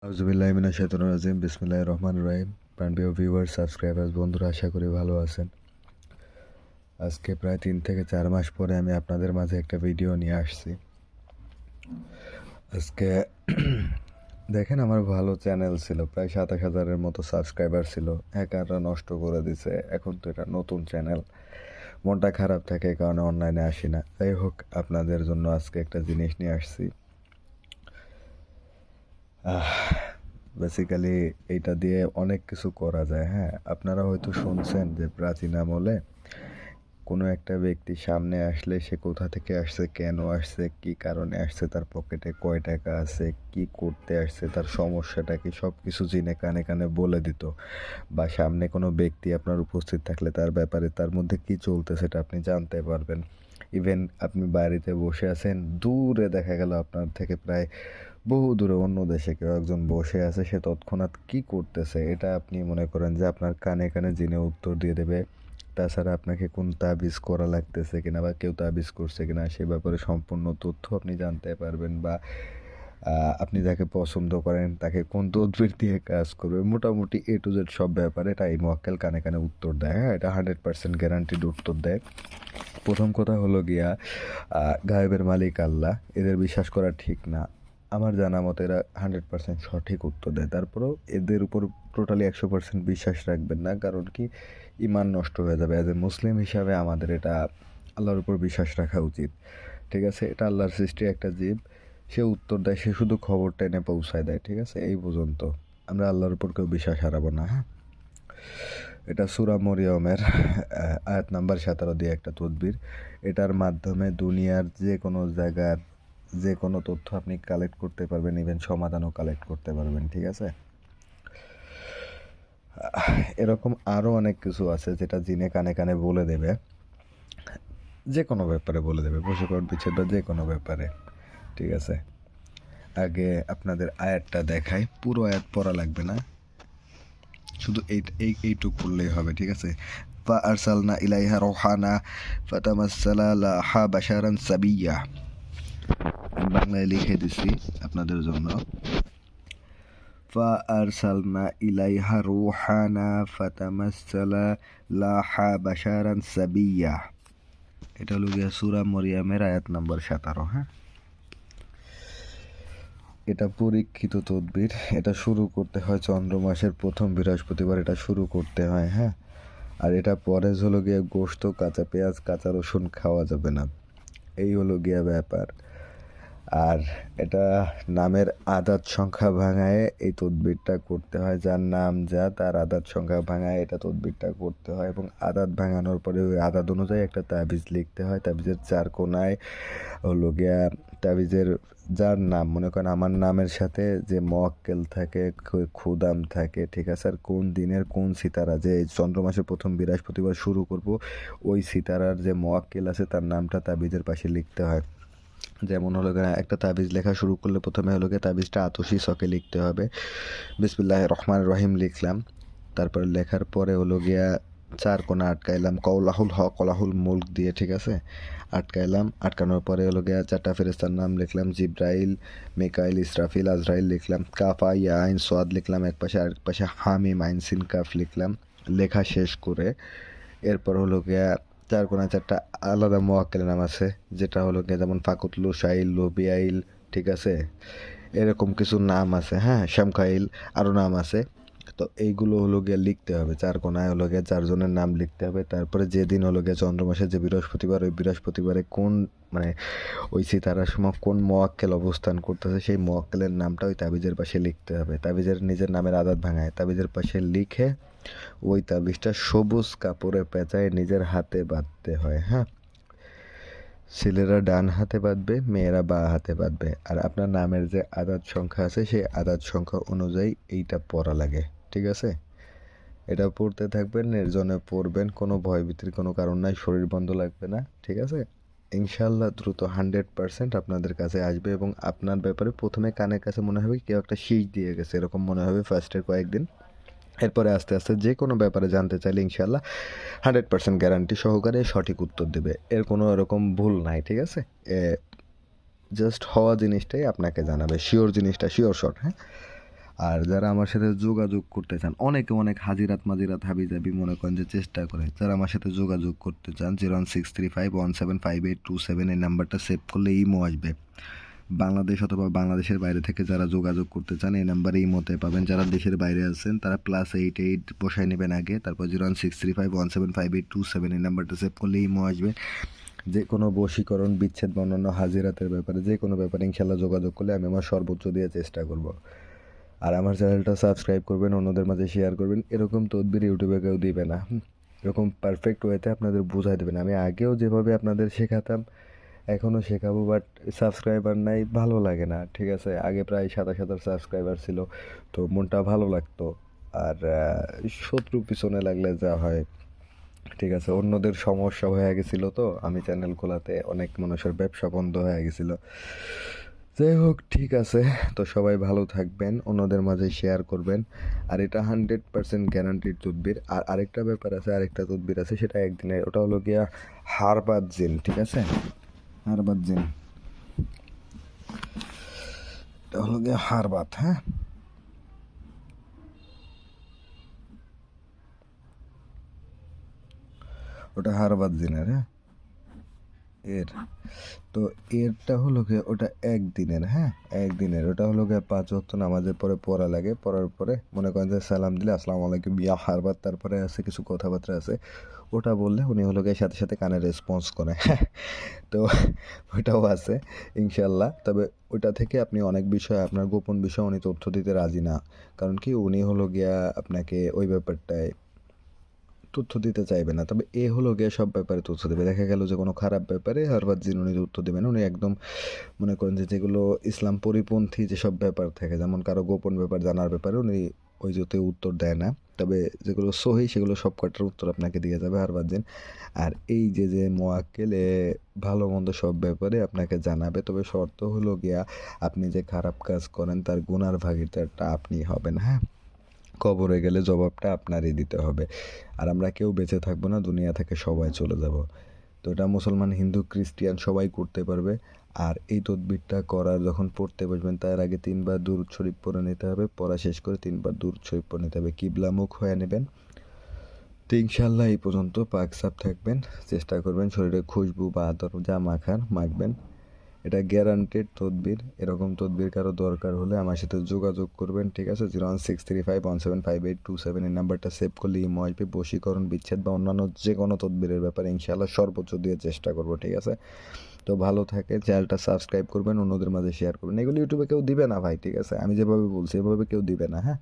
আউযুবিল্লাহি মিনাশ শাইতানির রাজিম বিসমিল্লাহির রহমানির রহিম। প্রাণপ্রিয় ভিউয়ার্স, সাবস্ক্রাইবার্স, বন্ধুরা, আশা করি ভালো আছেন। আজকে প্রায় 3 থেকে 4 মাস পরে আমি আপনাদের মাঝে একটা ভিডিও নিয়ে আসছি। আজকে দেখেন, আমার ভালো চ্যানেল ছিল, প্রায় 27,000-এর মতো সাবস্ক্রাইবার ছিল। হ্যাকাররা নষ্ট করে দিছে। এখন তো এটা নতুন চ্যানেল, মনটা খারাপ থাকে, এই কারণে অনলাইনে আসি না। যাই হোক, আপনাদের জন্য আজকে একটা জিনিস নিয়ে আসছি। বেসিক্যালি এইটা দিয়ে অনেক কিছু করা যায়। হ্যাঁ, আপনারা হয়তো শুনছেন যে প্রাচীন আমলে কোনো একটা ব্যক্তি সামনে আসলে সে কোথা থেকে আসছে, কেন আসছে, কী কারণে আসছে, তার পকেটে কয় টাকা আছে, কি করতে আসছে, তার সমস্যাটা কি, সব কিছু জেনে কানে কানে বলে দিত। বা সামনে কোনো ব্যক্তি আপনার উপস্থিত থাকলে তার ব্যাপারে, তার মধ্যে কি চলতে সেটা আপনি জানতে পারবেন। ইভেন আপনি বাড়িতে বসে আছেন, দূরে দেখা গেল আপনার থেকে প্রায় বহু দূরে অন্য দেশে কেউ একজন বসে আছে, সে তৎক্ষণাৎ কী করতেছে এটা আপনি মনে করেন যে আপনার কানে কানে জেনে উত্তর দিয়ে দেবে। তাছাড়া আপনাকে কোন তাবিজ করা লাগতেছে কিনা বা কেউ তাবিজ করছে কিনা সে ব্যাপারে সম্পূর্ণ তথ্য আপনি জানতে পারবেন। বা আপনি যাকে পছন্দ করেন তাকে কোন তদবির দিয়ে কাজ করবে, মোটামুটি A to Z সব ব্যাপারে এটা এই মোয়াক্কেল কানে কানে উত্তর দেয়। হ্যাঁ, এটা 100% গ্যারান্টিড উত্তর দেয়। প্রথম কথা হলো গিয়া, গায়েবের মালিক আল্লাহ, এদের বিশ্বাস করা ঠিক না। আমার জানা মতে এরা 100% সঠিক উত্তর দেয়। তারপরেও এদের উপর টোটালি 100% বিশ্বাস রাখবেন না, কারণ কি, ইমান নষ্ট হয়ে যাবে। অ্যাজ এ মুসলিম হিসাবে আমাদের এটা আল্লাহর উপর বিশ্বাস রাখা উচিত। ঠিক আছে, এটা আল্লাহর সৃষ্টি একটা জীব, সে উত্তর দেয়, সে শুধু খবরটা এনে পৌঁছায় দেয়। ঠিক আছে, এই পর্যন্ত আমরা আল্লাহর উপর কেউ বিশ্বাস হারাবো না। হ্যাঁ, এটা সূরা মরিয়মের আয়াত নাম্বার 17 দিয়ে একটা তদবির। এটার মাধ্যমে দুনিয়ার যে কোনো জায়গার যে কোনো তথ্য আপনি কালেক্ট করতে পারবেন, ইভেন সমাধানও কালেক্ট করতে পারবেন। ঠিক আছে, এরকম আরও অনেক কিছু আছে যেটা জিনে কানে কানে বলে দেবে, যে কোনো ব্যাপারে বলে দেবে, বশীকরণ বিচ্ছেদ বা যে কোনো ব্যাপারে। ঠিক আছে, আগে আপনাদের আয়াতটা দেখাই, পুরো আয়াত পড়া লাগবে না, শুধু এইটুক পড়লেই হবে। ঠিক আছে, ফা আরসালনা ইলাইহা রোহানা ফাতামাসসালা লাহা বাশারান সাবিয়্যা। বাংলায় লিখে দিছি আপনাদের জন্য। ফা আরসালনা ইলাইহা রোহানা ফাতামাসসালা লাহা বাশারান সাবিয়্যা। এটা হলো গিয়া সূরা মরিয়মের আয়াত নাম্বার 17। হ্যাঁ, এটা পরীক্ষিত তদবির। এটা শুরু করতে হয় চন্দ্র মাসের প্রথম বৃহস্পতিবার, এটা শুরু করতে হয়। হ্যাঁ, আর এটা পরে হলো গিয়ে গোশত, কাঁচা পেঁয়াজ, কাঁচা রসুন খাওয়া যাবে না, এই হলো গিয়া ব্যাপার। আর এটা নামের আদাত সংখ্যা ভাঙায় এই তদবিরটা করতে হয়। যার নাম যা, তার আদাত সংখ্যা ভাঙায় এটা তদবিরটা করতে হয়, এবং আদাত ভাঙানোর পরে ওই আদাত অনুযায়ী একটা তাবিজ লিখতে হয়। তাবিজের 4 কোনায় হলো গিয়া তাবিজের যার নাম, মনে করেন আমার নামের সাথে যে মোয়াক্কেল থাকে, খুদাম থাকে। ঠিক আছে, আর কোন দিনের কোন সিতারা, যে চন্দ্র মাসের প্রথম বৃহস্পতিবার শুরু করব, ওই সিতারার যে মোয়াক্কেল আছে তার নামটা তাবিজের পাশে লিখতে হয়। যেমন হলো গিয়ে একটা তাবিজ লেখা শুরু করলে প্রথমে হলো গিয়ে তাবিজটা আতশি ছকে লিখতে হবে। বিসমিল্লাহির রহমানির রহিম লিখলাম, তারপরে লেখার পরে হলো গিয়া 4 কোণা আটকাইলাম কওলাহুল হক কলাহুল মুলক দিয়ে। ঠিক আছে, আটকাইলাম, আটকানোর পরে হলো গিয়া 4টা ফেরেস্তার নাম লিখলাম, জিব্রাইল, মিকাইল, ইসরাফিল, আজরাইল লিখলাম, কাফা ইয়া আইন সোয়াদ লিখলাম এক পাশে, আরেক পাশে হামিম আইন সিন কাফ লিখলাম। লেখা শেষ করে এরপর হলো গিয়া 4 কোণায় 4টা আলাদা মোয়াক্কেলের নাম আছে, যেটা হলো গিয়া যেমন ফাকুতলু, শাইল, লবিয়াইল। ঠিক আছে, এরকম কিছু নাম আছে। হ্যাঁ, শামখাইল, আরও নাম আছে। তো এইগুলো হলো গিয়ে লিখতে হবে, 4 কোণায় হলো গিয়ে 4 জনের নাম লিখতে হবে। তারপরে যেদিন হলো গিয়ে চন্দ্র মাসের যে বৃহস্পতিবার, ওই বৃহস্পতিবারে কোন মানে ওই সিতারার সময় কোন মোয়াক্কেল অবস্থান করতেছে, সেই মোয়াক্কেলের নামটা ওই তাবিজের পাশে লিখতে হবে। তাবিজের নিজের নামের আদাত ভাঙায় তাবিজের পাশে লিখে ওই তাবিজটা সবুজ কাপড়ে পেঁচায় নিজের হাতে বাঁধতে হয়। হ্যাঁ, ছেলেরা ডান হাতে বাঁধবে, মেয়েরা বাঁ হাতে বাঁধবে। আর আপনার নামের যে আদাত সংখ্যা আছে সেই আদাত সংখ্যা অনুযায়ী এইটা পড়া লাগে। ঠিক আছে, এটা পড়তে থাকবেন, নির্জনে পড়বেন, কোনো ভয়ভীতির কোনো কারণ নাই, শরীর বন্ধ লাগবে না। ঠিক আছে, ইনশাল্লাহ দ্রুত 100% আপনাদের কাছে আসবে, এবং আপনার ব্যাপারে প্রথমে কানের কাছে মনে হবে কেউ একটা শীষ দিয়ে গেছে, এরকম মনে হবে ফার্স্টের কয়েকদিন। এরপরে আস্তে আস্তে যে কোনো ব্যাপারে জানতে চাইলে ইনশাল্লাহ 100% গ্যারান্টি সহকারে সঠিক উত্তর দেবে, এর কোনো এরকম ভুল নাই। ঠিক আছে, জাস্ট হওয়া জিনিসটাই আপনাকে জানাবে, শিওর জিনিসটা শিওর শট। হ্যাঁ, আর যারা আমার সাথে যোগাযোগ করতে চান, অনেকে অনেক হাজিরাত মাজিরাত হাবি জাবি মনে করেন যে চেষ্টা করে, যারা আমার সাথে যোগাযোগ করতে চান 01635175827 এই নাম্বারটা সেভ করলে ইমো আসবে। বাংলাদেশ অথবা বাংলাদেশের বাইরে থেকে যারা যোগাযোগ করতে চান এই নাম্বারে ইমোতে পাবেন। যারা দেশের বাইরে আছেন তারা +88 বসায় নেবেন আগে, তারপর 01635175827 এই নাম্বারটা সেভ করলে ইমো আসবে। যে কোনো বশীকরণ, বিচ্ছেদ বা অন্যান্য হাজিরাতের ব্যাপারে যে কোনো ব্যাপারে ইনশাল্লাহ যোগাযোগ করলে আমি আমার সর্বোচ্চ দিয়ে চেষ্টা করব। আর আমার চ্যানেলটা সাবস্ক্রাইব করবেন, অন্যদের মাঝে শেয়ার করবেন। এরকম তদবির ইউটিউবে কেউ দিবে না, এরকম পারফেক্ট ওয়েতে আপনাদের বোঝাই দেবেন। আমি আগেও যেভাবে আপনাদের শেখাতাম এখনও শেখাবো, বাট সাবস্ক্রাইবার নাই, ভালো লাগে না, ঠিক আছে। আগে প্রায় 27,000 সাবস্ক্রাইবার ছিল, তো মনটা ভালো লাগতো। আর শত্রু পিছনে লাগলে যা হয়, ঠিক আছে। অন্যদের সমস্যা হয়ে গেছিলো, তো আমি চ্যানেল খোলাতে অনেক মানুষের ব্যবসা বন্ধ হয়ে গেছিলো। যাই হোক, ঠিক আছে। তো সবাই ভালো থাকবেন, অন্যদের মাঝে শেয়ার করবেন। আর এটা 100% গ্যারান্টিড তদবির। আর আরেকটা ব্যাপার আছে, আরেকটা তদবির আছে, সেটা একদিনের, ওটা হলো গিয়া হারবাত জিন, ঠিক আছে। হারবাত জিন, এটা হলো গিয়া হারবাত, হ্যাঁ। ওটা হারবাত জিনের, হ্যাঁ। এর তো এরটা হলো গিয়ে ওটা একদিনের, হ্যাঁ, একদিনের। ওটা হলো গিয়ে 5 ওয়াক্ত নামাজের পরে পড়া লাগে। পড়ার পরে মনে করেন যে সালাম দিলে আসসালামু আলাইকুম ইয়া হারবাত, তারপরে আছে কিছু কথাবার্তা আছে, ওটা বললে উনি হলো গিয়ে সাথে সাথে কানে রেসপন্স করে। তো ওইটাও আছে ইনশাল্লাহ। তবে ওইটা থেকে আপনি অনেক বিষয়, আপনার গোপন বিষয় উনি তথ্য দিতে রাজি না। কারণ কি, উনি হলো গিয়া আপনাকে ওই ব্যাপারটায় তথ্য দিতে চাইবে না। তবে এ হলো গিয়ে সব ব্যাপারে তথ্য দেবে। দেখা গেল যে কোনো খারাপ ব্যাপারে হারবাত জিন উনি তথ্য দেবেন। উনি একদম মনে করেন যে যেগুলো ইসলাম পরিপন্থী যেসব ব্যাপার থাকে, যেমন কারো গোপন ব্যাপার জানার ব্যাপারে উনি ওই যতে উত্তর দেয় না। তবে যেগুলো সহি সেগুলো সব কটার উত্তর আপনাকে দিয়ে যাবে হারবাত জিন। আর এই যে মোয়াক্কেলে ভালো মন্দ সব ব্যাপারে আপনাকে জানাবে। তবে শর্ত হলো গিয়া আপনি যে খারাপ কাজ করেন তার গুনার ভাগীদারটা আপনি হবেন, হ্যাঁ। কবরে গেলে জবাবটা আপনারই দিতে হবে। আর আমরা কেউ বেঁচে থাকবো না, দুনিয়া থেকে সবাই চলে যাব। তো এটা মুসলমান, হিন্দু, খ্রিস্টিয়ান সবাই করতে পারবে। আর এই তদবিরটা করার যখন পড়তে বসবেন তার আগে 3বার দুরূদ শরীফ পড়ে নিতে হবে। পড়া শেষ করে 3বার দুরূদ শরীফ পড়ে নিতে হবে, কিবলামুখ হয়ে নেবেন। তো ইনশাল্লাহ এই পর্যন্ত পাক সাফ থাকবেন। চেষ্টা করবেন শরীরে খুশবু বা আতর যা মাখবেন। এটা গ্যারান্টেড তদবির। এরকম তদবির কারো দরকার হলে আমার সাথে যোগাযোগ করবেন, ঠিক আছে। 01635175827 এই নাম্বারটা সেভ করলে ইমো আসবে। বশীকরণ, বিচ্ছেদ বা অন্যান্য যে কোনো তদবিরের ব্যাপারে ইনশাআল্লাহ সর্বোচ্চ দিয়ে চেষ্টা করবো, ঠিক আছে। তো ভালো থাকে, চ্যানেলটা সাবস্ক্রাইব করবেন, অন্যদের মাঝে শেয়ার করবেন। এগুলো ইউটিউবে কেউ দিবে না ভাই, ঠিক আছে। আমি যেভাবে বলছি এভাবে কেউ দিবে না, হ্যাঁ।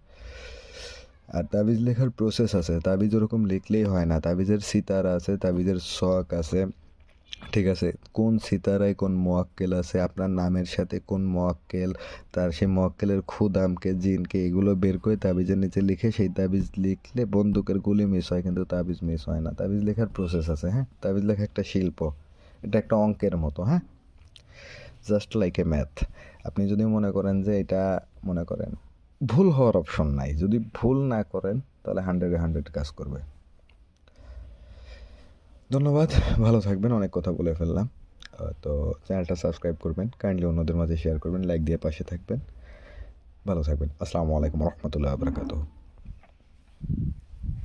আর তাবিজ লেখার প্রসেস আছে, তাবিজ ওরকম লিখলেই হয় না। তাবিজের সিতার আছে, তাবিজের শখ আছে, ঠিক আছে। কোন সিতারায় কোন মোয়াক্কেল আছে, আপনার নামের সাথে কোন মোয়াক্কেল, তার সেই মোয়াক্কেলের খুদামকে, জিনকে, এগুলো বের করে তাবিজের নিচে লিখে সেই তাবিজ লিখলে বন্দুকের গুলি মিস হয়, কিন্তু তাবিজ মিস হয় না। তাবিজ লেখার প্রসেস আছে, হ্যাঁ। তাবিজ লেখা একটা শিল্প, এটা একটা অঙ্কের মতো, হ্যাঁ, জাস্ট লাইক এ ম্যাথ। আপনি যদি মনে করেন যে এটা, মনে করেন ভুল হওয়ার অপশন নাই, যদি ভুল না করেন তাহলে 100-এ 100 কাজ করবে। ধন্যবাদ, ভালো থাকবেন। অনেক কথা বলে ফেললাম। তো চ্যানেলটা সাবস্ক্রাইব করবেন, কাইন্ডলি অন্যদের মাঝে শেয়ার করবেন, লাইক দিয়ে পাশে থাকবেন। ভালো থাকবেন। আসসালামু আলাইকুম রহমতুল্লাহ বারাকাতুহু।